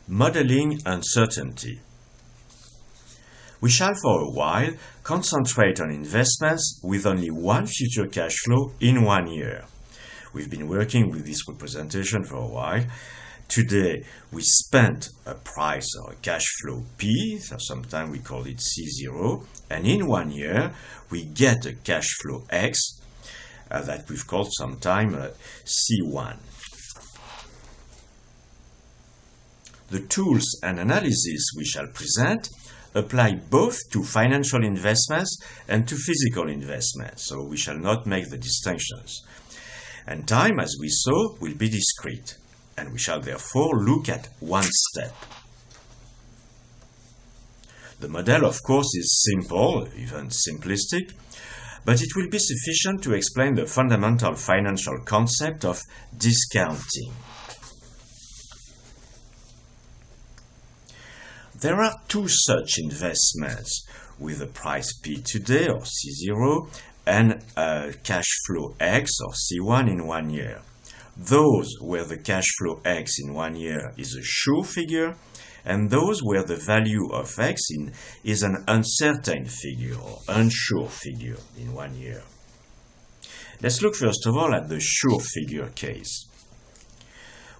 Modeling uncertainty. We shall for a while concentrate on investments with only one future cash flow in 1 year. We've been working with this representation for a while. Today we spent a price or a cash flow P, so sometimes we call it C0, and in 1 year we get a cash flow X that we've called sometimes C1. The tools and analysis we shall present apply both to financial investments and to physical investments, so we shall not make the distinctions. And time, as we saw, will be discrete, and we shall therefore look at one step. The model, of course, is simple, even simplistic, but it will be sufficient to explain the fundamental financial concept of discounting. There are two such investments with a price P today, or C0, and a cash flow X, or C1, in 1 year. Those where the cash flow X in 1 year is a sure figure, and those where the value of X is an uncertain figure, or unsure figure, in 1 year. Let's look first of all at the sure figure case.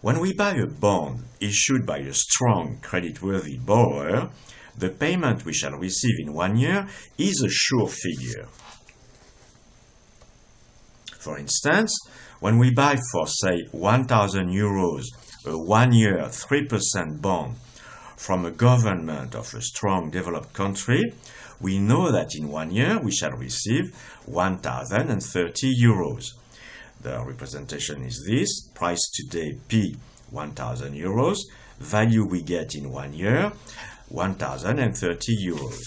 When we buy a bond issued by a strong, creditworthy borrower, the payment we shall receive in 1 year is a sure figure. For instance, when we buy for, say, 1,000 euros a 1-year 3% bond from a government of a strong developed country, we know that in 1 year we shall receive 1,030 euros. The representation is this: price today P, 1,000 euros, value we get in 1 year, 1,030 euros.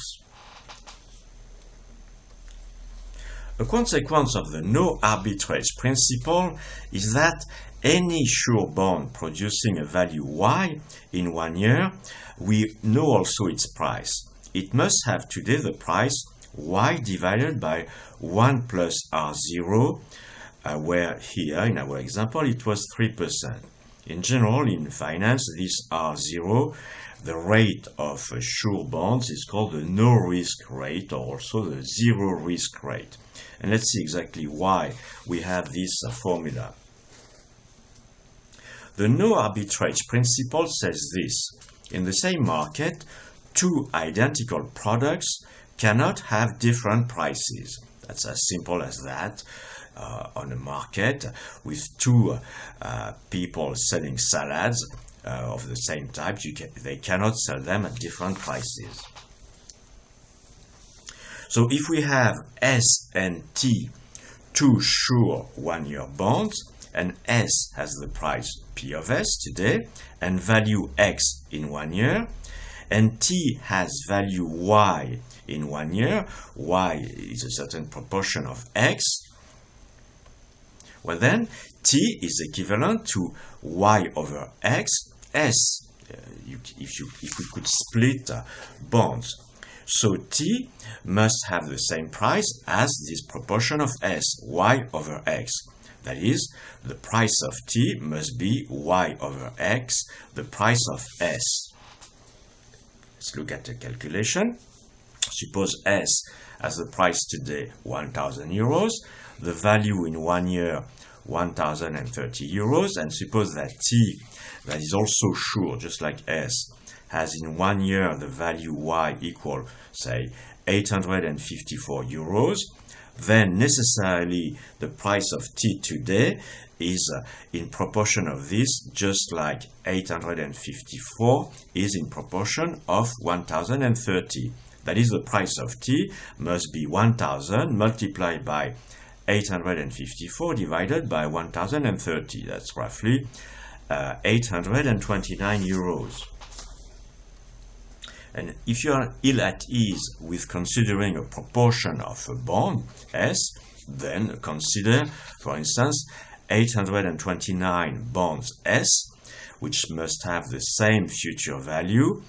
A consequence of the no arbitrage principle is that any sure bond producing a value Y in 1 year, we know also its price. It must have today the price Y divided by 1 plus R0, where here in our example it was 3%. In general, in finance, this R0, the rate of sure bonds, is called the no-risk rate, or also the zero-risk rate. And let's see exactly why we have this formula. The no arbitrage principle says this: in the same market, two identical products cannot have different prices. That's as simple as that. On a market with two people selling salads of the same type, they cannot sell them at different prices. So if we have S and T, two sure 1-year bonds, and S has the price P of S today and value X in 1 year, and T has value Y in 1 year, Y is a certain proportion of X, well then, T is equivalent to Y over X, S, if we could split bonds. So T must have the same price as this proportion of S, Y over X. That is, the price of T must be Y over X, the price of S. Let's look at the calculation. Suppose S has the price today 1,000 euros, the value in 1 year 1,030 euros, and suppose that T, that is also sure, just like S, has in 1 year the value Y equal, say, 854 euros, then necessarily the price of T today is in proportion of this, just like 854 is in proportion of 1,030. That is, the price of T must be 1,000 multiplied by 854 divided by 1,030. That's roughly 829 euros. And if you are ill at ease with considering a proportion of a bond, S, then consider, for instance, 829 bonds S, which must have the same future value,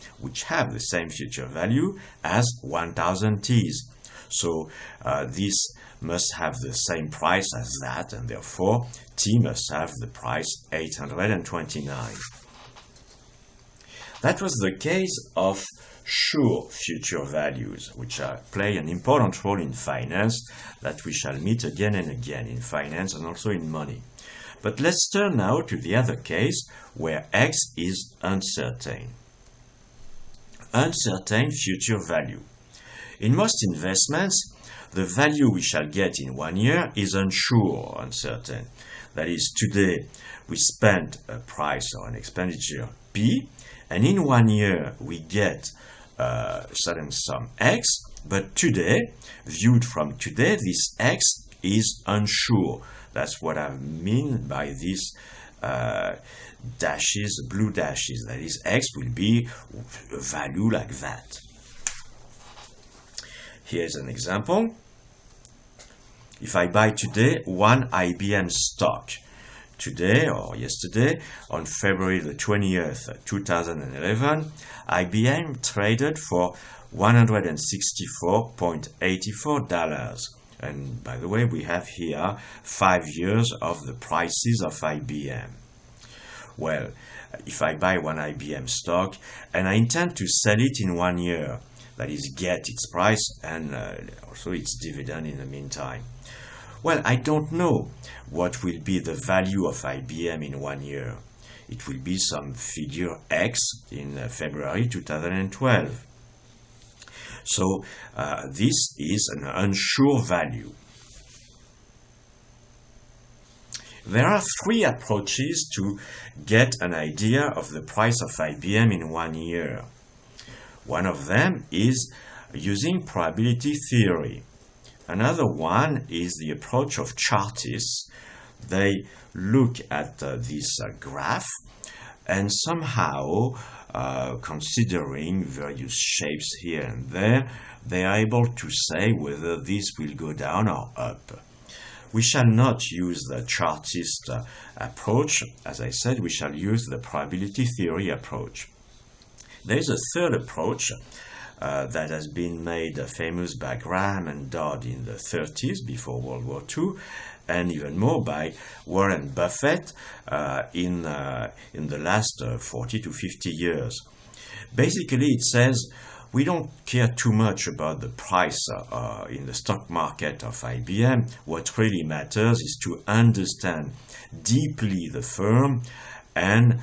as 1,000 T's. So this must have the same price as that, and therefore T must have the price 829. That was the case of sure future values, which play an important role in finance that we shall meet again and again in finance and also in money. But let's turn now to the other case where X is uncertain. Uncertain future value. In most investments, the value we shall get in 1 year is unsure or uncertain. That is, today we spend a price or an expenditure P, and in 1 year we get a certain sum X, but today, viewed from today, this X is unsure. That's what I mean by these dashes, blue dashes. That is, X will be a value like that. Here's an example. If I buy today one IBM stock, today or yesterday, on February the 20th, 2011, IBM traded for $164.84. And by the way, we have here 5 years of the prices of IBM. Well, if I buy one IBM stock and I intend to sell it in 1 year, that is, get its price and also its dividend in the meantime. Well, I don't know what will be the value of IBM in 1 year. It will be some figure X in February 2012. So this is an unsure value. There are 3 approaches to get an idea of the price of IBM in 1 year. One of them is using probability theory. Another one is the approach of chartists. They look at this graph and somehow, considering various shapes here and there, they are able to say whether this will go down or up. We shall not use the chartist approach. As I said, we shall use the probability theory approach. There is a third approach that has been made famous by Graham and Dodd in the 30s, before World War II, and even more by Warren Buffett in the last 40 to 50 years. Basically, it says we don't care too much about the price in the stock market of IBM. What really matters is to understand deeply the firm and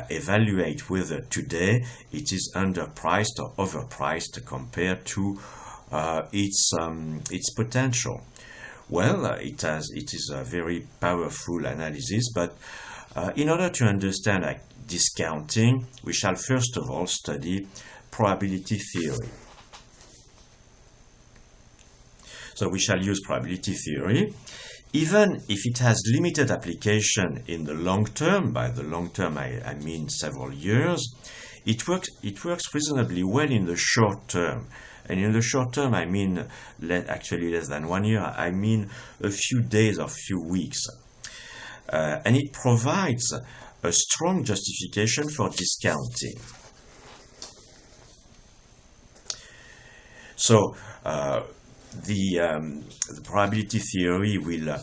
evaluate whether today it is underpriced or overpriced compared to its potential. Well, it is a very powerful analysis, but in order to understand discounting, we shall first of all study probability theory. So we shall use probability theory. Even if it has limited application in the long term, by the long term I mean several years, it works reasonably well in the short term. And in the short term, I mean actually less than 1 year, I mean a few days or few weeks. And it provides a strong justification for discounting. So the probability theory will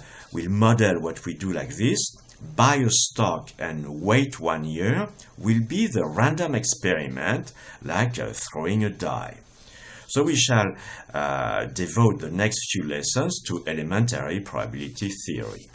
model what we do like this. Buy a stock and wait 1 year will be the random experiment, like throwing a die. So we shall devote the next few lessons to elementary probability theory.